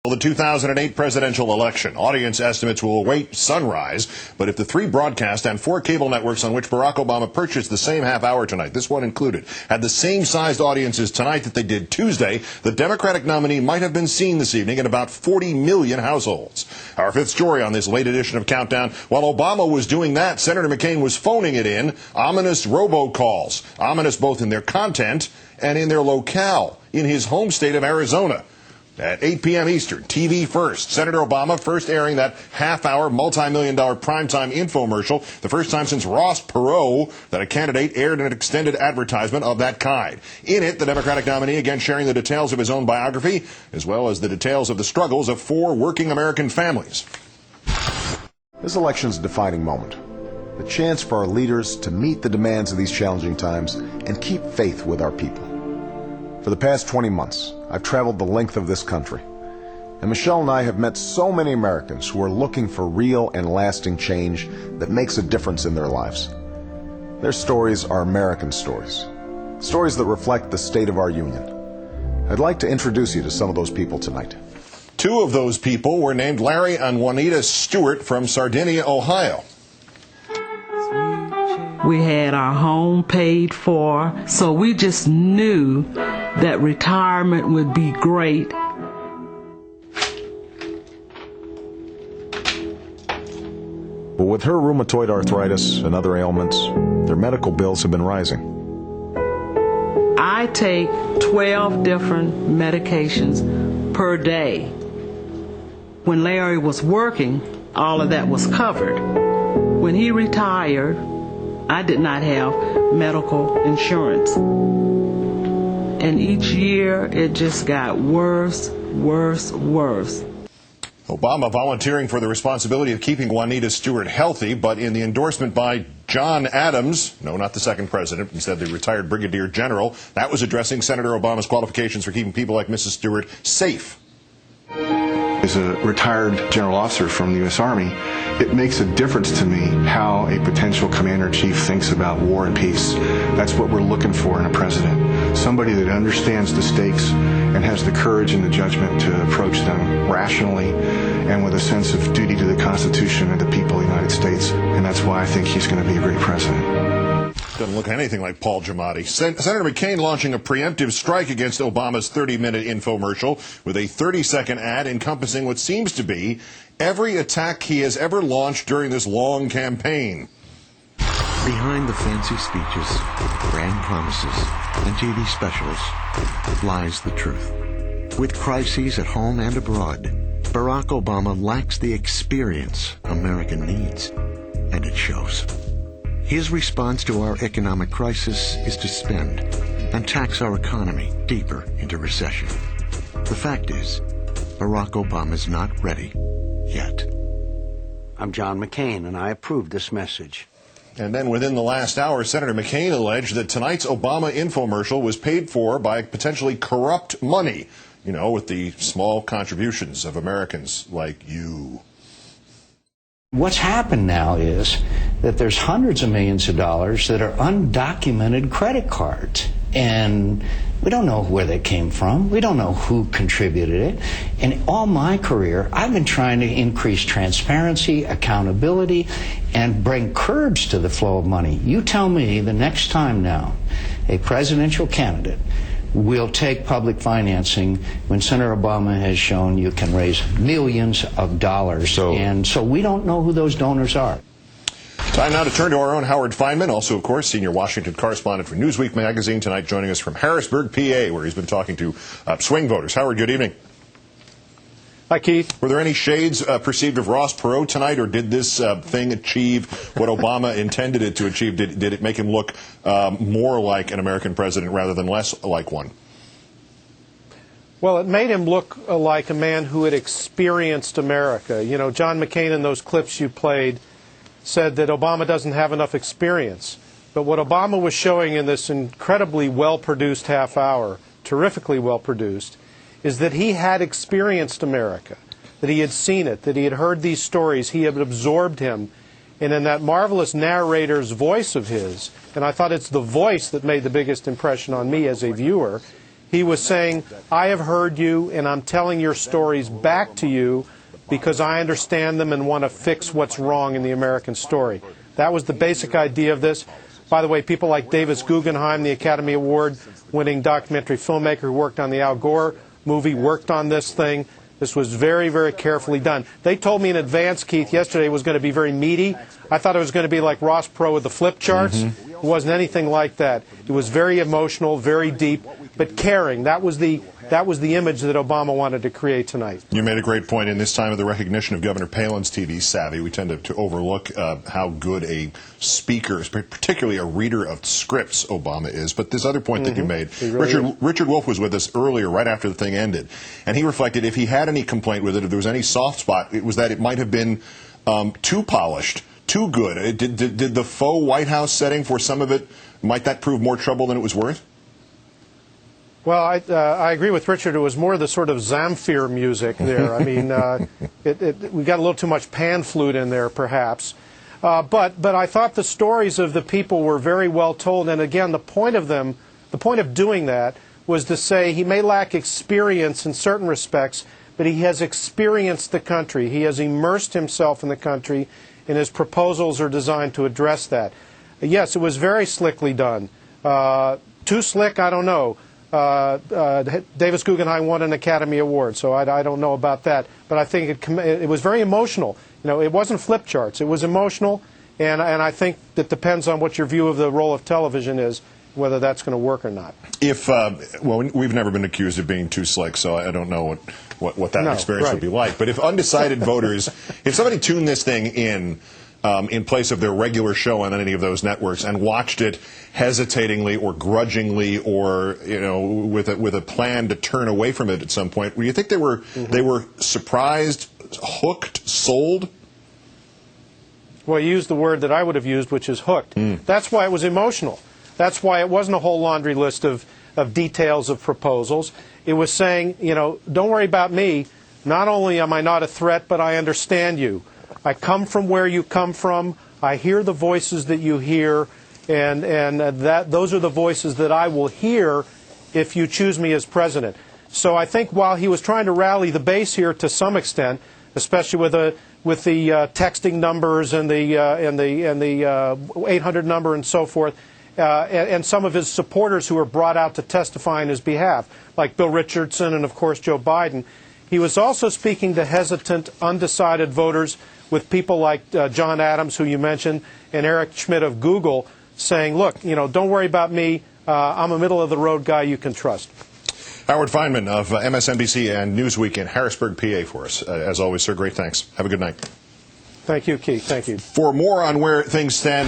The 2008 presidential election. Audience estimates will await sunrise, but if the 3 broadcast and 4 cable networks on which Barack Obama purchased the same half hour tonight, this one included, had the same sized audiences tonight that they did Tuesday, the Democratic nominee might have been seen this evening in about 40 million households. Our 5th story on this late edition of Countdown. While Obama was doing that, Senator McCain was phoning it in. Ominous robocalls. Ominous both in their content and in their locale, in his home state of Arizona. At 8 p.m. Eastern, TV first. Senator Obama first airing that half-hour, multi-million-dollar primetime infomercial, the first time since Ross Perot that a candidate aired an extended advertisement of that kind. In it, the Democratic nominee again sharing the details of his own biography, as well as the details of the struggles of 4 working American families. This election's a defining moment. The chance for our leaders to meet the demands of these challenging times and keep faith with our people. For the past 20 months, I've traveled the length of this country, and Michelle and I have met so many Americans who are looking for real and lasting change that makes a difference in their lives. Their stories are American stories, stories that reflect the state of our union. I'd like to introduce you to some of those people tonight. 2 of those people were named Larry and Juanita Stewart from Sardinia, Ohio. We had our home paid for, so we just knew that retirement would be great. But with her rheumatoid arthritis and other ailments, their medical bills have been rising. I take 12 different medications per day. When Larry was working, all of that was covered. When he retired, I did not have medical insurance. And each year, it just got worse, worse, worse. Obama volunteering for the responsibility of keeping Juanita Stewart healthy, but in the endorsement by John Adams, no, not the second president, instead the retired brigadier general, that was addressing Senator Obama's qualifications for keeping people like Mrs. Stewart safe. As a retired general officer from the U.S. Army, it makes a difference to me how a potential commander-in-chief thinks about war and peace. That's what we're looking for in a president. Somebody that understands the stakes and has the courage and the judgment to approach them rationally and with a sense of duty to the Constitution and the people of the United States. And that's why I think he's going to be a great president. Doesn't look anything like Paul Giamatti. Senator McCain launching a preemptive strike against Obama's 30-minute infomercial with a 30-second ad encompassing what seems to be every attack he has ever launched during this long campaign. Behind the fancy speeches, grand promises, and TV specials lies the truth. With crises at home and abroad, Barack Obama lacks the experience America needs, and it shows. His response to our economic crisis is to spend and tax our economy deeper into recession. The fact is, Barack Obama's not ready yet. I'm John McCain, and I approve this message. And then within the last hour, Senator McCain alleged that tonight's Obama infomercial was paid for by potentially corrupt money, you know, with the small contributions of Americans like you. What's happened now is that there's hundreds of millions of dollars that are undocumented credit cards. And we don't know where they came from. We don't know who contributed it. And all my career, I've been trying to increase transparency, accountability, and bring curbs to the flow of money. You tell me the next time now a presidential candidate will take public financing when Senator Obama has shown you can raise millions of dollars. And so we don't know who those donors are. Time now to turn to our own Howard Fineman, also, of course, senior Washington correspondent for Newsweek magazine, tonight joining us from Harrisburg, PA, where he's been talking to swing voters. Howard, good evening. Hi, Keith. Were there any shades perceived of Ross Perot tonight, or did this thing achieve what Obama intended it to achieve? Did it make him look more like an American president rather than less like one? Well, it made him look like a man who had experienced America. You know, John McCain, in those clips you played, said that Obama doesn't have enough experience. But what Obama was showing in this incredibly well-produced half hour, terrifically well-produced, is that he had experienced America, that he had seen it, that he had heard these stories, he had absorbed him. And in that marvelous narrator's voice of his, and I thought it's the voice that made the biggest impression on me as a viewer, He was saying, I have heard you, and I'm telling your stories back to you because I understand them and want to fix what's wrong in the American story. That was the basic idea of this. By the way, people like Davis Guggenheim, the Academy Award-winning documentary filmmaker who worked on the Al Gore movie, worked on this thing. This was very, very carefully done. They told me in advance, Keith, yesterday it was going to be very meaty. I thought it was going to be like Ross Perot with the flip charts. It wasn't anything like that. It was very emotional, very deep, but caring. That was the image that Obama wanted to create tonight. You made a great point. In this time of the recognition of Governor Palin's TV savvy, we tend to overlook how good a speaker, particularly a reader of scripts, Obama is. But this other point that you made, Richard Wolff was with us earlier, right after the thing ended, and he reflected if he had any complaint with it, if there was any soft spot, it was that it might have been too polished, too good. Did the faux White House setting for some of it, might that prove more trouble than it was worth? Well, I agree with Richard. It was more the sort of Zamfir music there. I mean, we got a little too much pan flute in there, perhaps. But I thought the stories of the people were very well told. And again, the point of doing that was to say he may lack experience in certain respects, but he has experienced the country. He has immersed himself in the country, and his proposals are designed to address that. Yes, it was very slickly done. Too slick, I don't know. Davis Guggenheim won an Academy Award, so I don't know about that. But I think it was very emotional. You know, it wasn't flip charts. It was emotional, and I think that depends on what your view of the role of television is, whether that's going to work or not. Well, we've never been accused of being too slick, so I don't know what that experience would be like. But if undecided voters, if somebody tuned this thing in place of their regular show on any of those networks and watched it hesitatingly or grudgingly or with a plan to turn away from it at some point, do you think they were surprised, hooked, sold? Well, you used the word that I would have used, which is hooked. That's why it was emotional. That's why it wasn't a whole laundry list of details of proposals. It was saying, don't worry about me. Not only am I not a threat, but I understand you. I come from where you come from. I hear the voices that you hear, and those are the voices that I will hear if you choose me as president. So I think while he was trying to rally the base here to some extent, especially with the texting numbers and the 800 number and so forth, and some of his supporters who were brought out to testify on his behalf, like Bill Richardson and of course Joe Biden, he was also speaking to hesitant, undecided voters, with people like John Adams, who you mentioned, and Eric Schmidt of Google, saying, look, don't worry about me. I'm a middle-of-the-road guy you can trust. Howard Feynman of MSNBC and Newsweek in Harrisburg, PA for us. As always, sir, great thanks. Have a good night. Thank you, Keith. Thank you. For more on where things stand